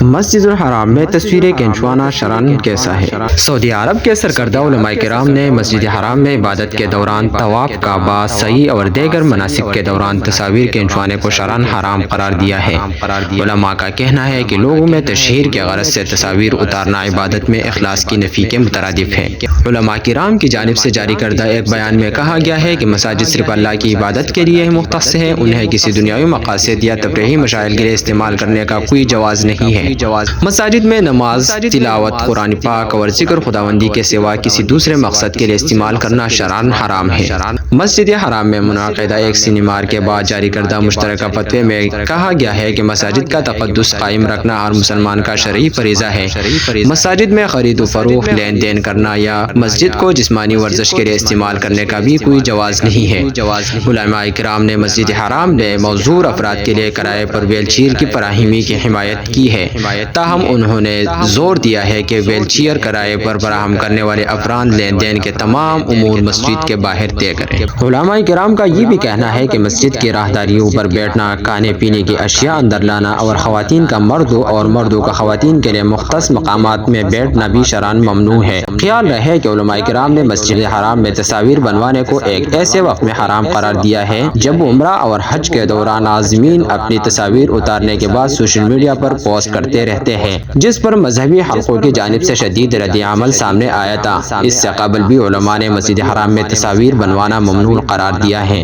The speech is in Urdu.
مسجد الحرام میں تصویریں کھنچوانا شرعاً کیسا ہے؟ سعودی عرب کے سرکردہ علماء کرام نے مسجد حرام میں عبادت کے دوران طواف، کعبہ، سعی اور دیگر مناسک کے دوران تصاویر کھنچوانے کو شرعاً حرام قرار دیا ہے۔ علماء کا کہنا ہے کہ لوگوں میں تشہیر کے غرض سے تصاویر اتارنا عبادت میں اخلاص کی نفی کے مترادف ہے۔ علماء کرام کی جانب سے جاری کردہ ایک بیان میں کہا گیا ہے کہ مساجد صرف اللہ کی عبادت کے لیے مختص ہے، انہیں کسی دنیاوی مقاصد یا تفریحی مشاغل کے لیے استعمال کرنے کا کوئی جواز نہیں ہے۔ مساجد میں نماز، تلاوت قرآن پاک اور ذکر خداوندی کے سوا کسی دوسرے مقصد کے لیے استعمال کرنا شرعاً حرام ہے۔ مسجد حرام میں منعقدہ ایک سیمینار کے بعد جاری کردہ مشترکہ فتوے میں کہا گیا ہے کہ مساجد کا تقدس قائم رکھنا ہر مسلمان کا شرعی فریضہ ہے۔ مساجد میں خرید و فروخت، لین دین کرنا یا مسجد کو جسمانی ورزش کے لیے استعمال کرنے کا بھی کوئی جواز نہیں ہے۔ علماء کرام نے مسجد حرام میں معذور افراد کے لیے کرائے پر ویل چیئر کی فراہمی کی حمایت کی ہے، تاہم انہوں نے زور دیا ہے کہ ویل چیئر کرائے پر فراہم کرنے والے افراد لین دین کے تمام امور مسجد کے باہر طے کریں۔ علماء کرام کا یہ بھی کہنا ہے کہ مسجد کی راہداریوں پر بیٹھنا، کھانے پینے کی اشیاء اندر لانا اور خواتین کا مردوں اور مردوں کا خواتین کے لیے مختص مقامات میں بیٹھنا بھی شرعاً ممنوع ہے۔ خیال رہے کہ علماء کرام نے مسجد حرام میں تصاویر بنوانے کو ایک ایسے وقت میں حرام قرار دیا ہے جب عمرہ اور حج کے دوران عازمین اپنی تصاویر اتارنے کے بعد سوشل میڈیا پر پوسٹ کرتے رہتے ہیں، جس پر مذہبی حلقوں کی جانب سے شدید رد عمل سامنے آیا تھا۔ اس سے قبل بھی علماء نے مسجد حرام میں تصاویر بنوانا ممنوع قرار دیا ہے۔